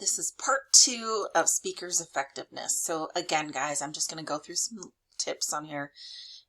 This is part 2 of speakers effectiveness. So again, guys, I'm just going to go through some tips on here.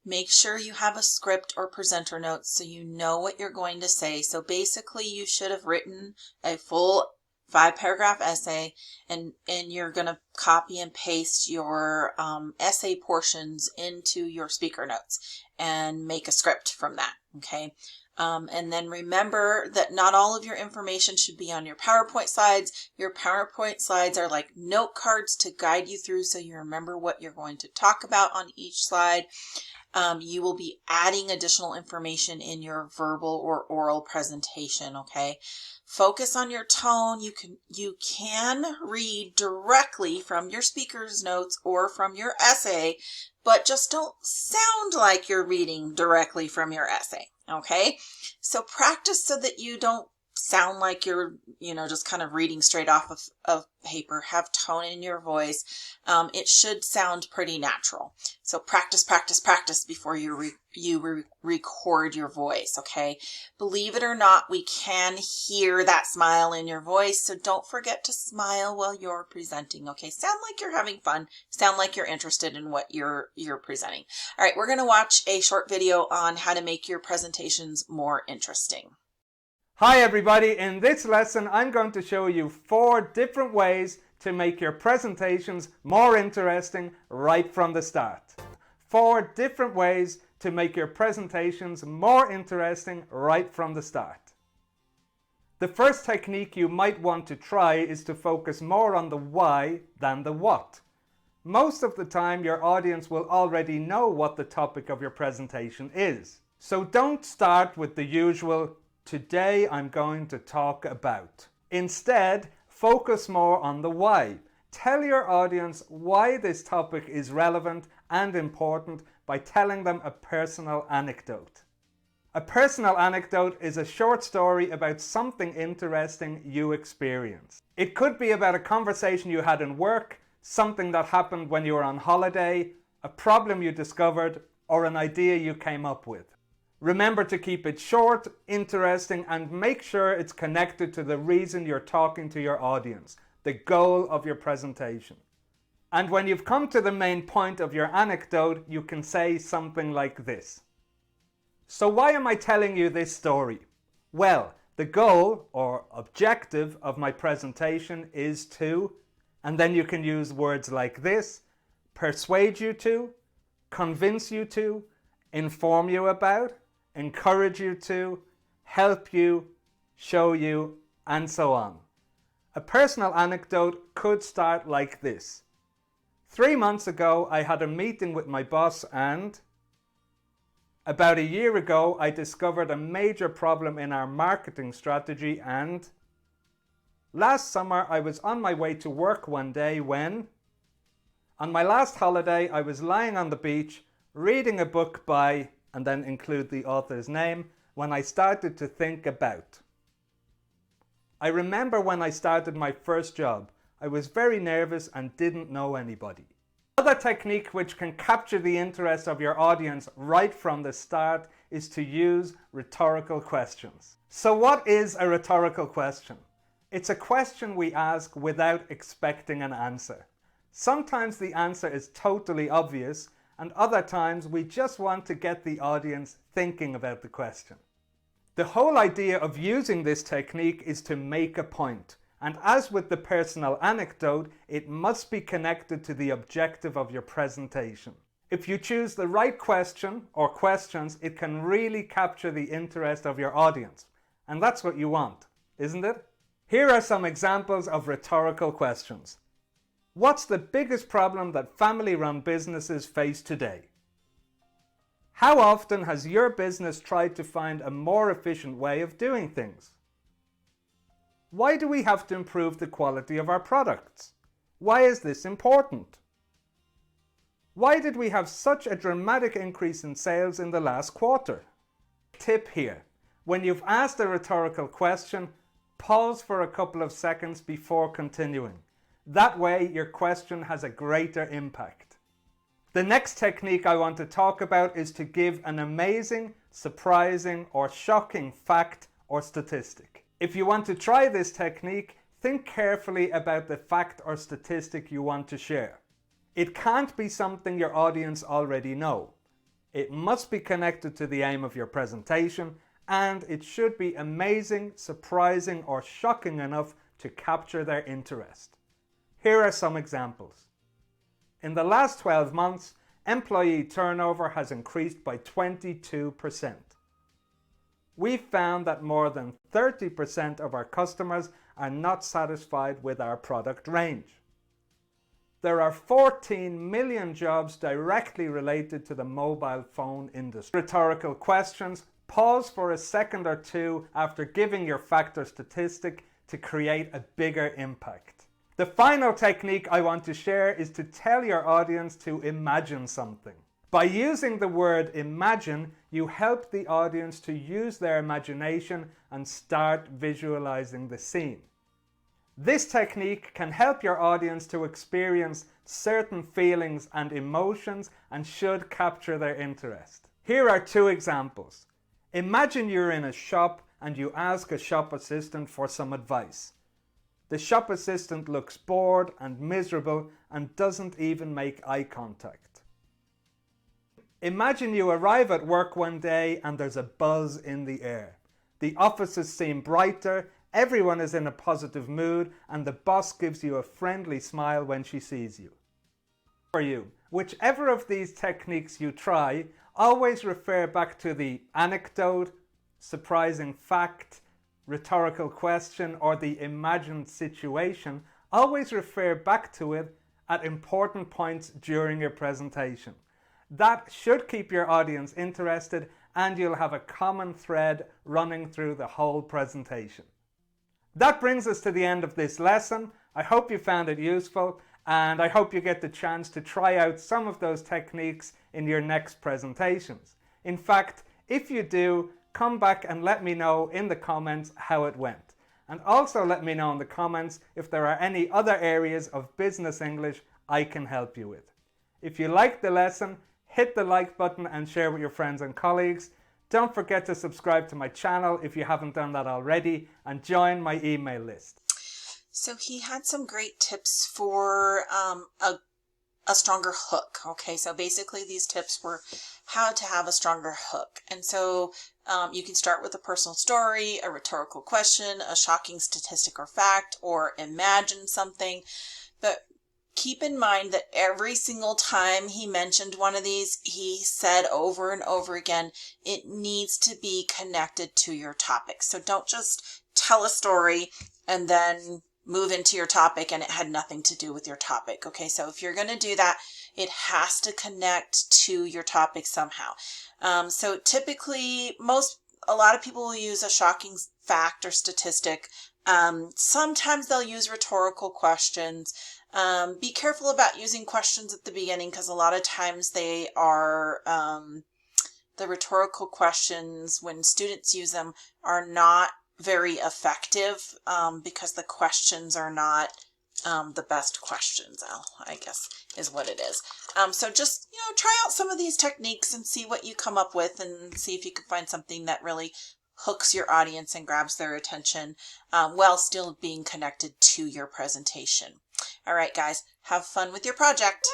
Make sure you have a script or presenter notes so you know what you're going to say. So basically you should have written a full 5-paragraph essay, and you're going to copy and paste your essay portions into your speaker notes and make a script from that. Okay. And then remember that not all of your information should be on your PowerPoint slides. Your PowerPoint slides are like note cards to guide you through so you remember what you're going to talk about on each slide. You will be adding additional information in your verbal or oral presentation, okay? Focus on your tone. You can read directly from your speaker's notes or from your essay, but just don't sound like you're reading directly from your essay, okay? So practice so that you don't sound like you're, just kind of reading straight off of paper. Have tone in your voice. It should sound pretty natural. So practice, practice, practice before you record your voice, okay? Believe it or not, we can hear that smile in your voice, so don't forget to smile while you're presenting, okay? Sound like you're having fun. Sound like you're interested in what you're presenting. All right, we're going to watch a short video on how to make your presentations more interesting. Hi everybody, in this lesson I'm going to show you 4 different ways to make your presentations more interesting right from the start. 4 different ways to make your presentations more interesting right from the start. The first technique you might want to try is to focus more on the why than the what. Most of the time your audience will already know what the topic of your presentation is. So don't start with the usual "Today I'm going to talk about." Instead, focus more on the why. Tell your audience why this topic is relevant and important by telling them a personal anecdote. A personal anecdote is a short story about something interesting you experienced. It could be about a conversation you had in work, something that happened when you were on holiday, a problem you discovered, or an idea you came up with. Remember to keep it short, interesting, and make sure it's connected to the reason you're talking to your audience, the goal of your presentation. And when you've come to the main point of your anecdote, you can say something like this. So why am I telling you this story? Well, the goal or objective of my presentation is to, and then you can use words like this: persuade you to, convince you to, inform you about, encourage you to, help you, show you, and so on. A personal anecdote could start like this. 3 months ago, I had a meeting with my boss, and about a year ago, I discovered a major problem in our marketing strategy, and last summer, I was on my way to work one day when, on my last holiday, I was lying on the beach reading a book by, and then include the author's name, when I started to think about. I remember when I started my first job, I was very nervous and didn't know anybody. Another technique which can capture the interest of your audience right from the start is to use rhetorical questions. So what is a rhetorical question? It's a question we ask without expecting an answer. Sometimes the answer is totally obvious, and other times we just want to get the audience thinking about the question. The whole idea of using this technique is to make a point, and as with the personal anecdote, it must be connected to the objective of your presentation. If you choose the right question or questions, it can really capture the interest of your audience, and that's what you want, isn't it? Here are some examples of rhetorical questions. What's the biggest problem that family-run businesses face today? How often has your business tried to find a more efficient way of doing things? Why do we have to improve the quality of our products? Why is this important? Why did we have such a dramatic increase in sales in the last quarter? Tip here: when you've asked a rhetorical question, pause for a couple of seconds before continuing. That way your question has a greater impact. The next technique I want to talk about is to give an amazing, surprising, or shocking fact or statistic. If you want to try this technique, think carefully about the fact or statistic you want to share. It can't be something your audience already know. It must be connected to the aim of your presentation, and it should be amazing, surprising, or shocking enough to capture their interest. Here are some examples. In the last 12 months, employee turnover has increased by 22%. We found that more than 30% of our customers are not satisfied with our product range. There are 14 million jobs directly related to the mobile phone industry. Rhetorical questions. Pause for a second or two after giving your fact or statistic to create a bigger impact. The final technique I want to share is to tell your audience to imagine something. By using the word imagine, you help the audience to use their imagination and start visualizing the scene. This technique can help your audience to experience certain feelings and emotions and should capture their interest. Here are two examples. Imagine you're in a shop and you ask a shop assistant for some advice. The shop assistant looks bored and miserable and doesn't even make eye contact. Imagine you arrive at work one day and there's a buzz in the air. The offices seem brighter, everyone is in a positive mood, and the boss gives you a friendly smile when she sees you. For you, whichever of these techniques you try, always refer back to the anecdote, surprising fact, rhetorical question, or the imagined situation. Always refer back to it at important points during your presentation. That should keep your audience interested and you'll have a common thread running through the whole presentation. That brings us to the end of this lesson. I hope you found it useful and I hope you get the chance to try out some of those techniques in your next presentations. In fact, if you do, come back and let me know in the comments how it went. And also let me know in the comments if there are any other areas of business English I can help you with. If you liked the lesson, hit the like button and share with your friends and colleagues. Don't forget to subscribe to my channel if you haven't done that already and join my email list. So he had some great tips for a stronger hook. Okay, so basically these tips were how to have a stronger hook. And so you can start with a personal story, a rhetorical question, a shocking statistic or fact, or imagine something. But keep in mind that every single time he mentioned one of these, he said over and over again, it needs to be connected to your topic. So don't just tell a story and then move into your topic and it had nothing to do with your topic. Okay, so if you're going to do that, it has to connect to your topic somehow. So typically, a lot of people will use a shocking fact or statistic. Sometimes they'll use rhetorical questions. Be careful about using questions at the beginning because a lot of times they are, the rhetorical questions, when students use them, are not very effective because the questions are not the best questions, I guess is what it is. So just, try out some of these techniques and see what you come up with and see if you can find something that really hooks your audience and grabs their attention while still being connected to your presentation. All right, guys, have fun with your project.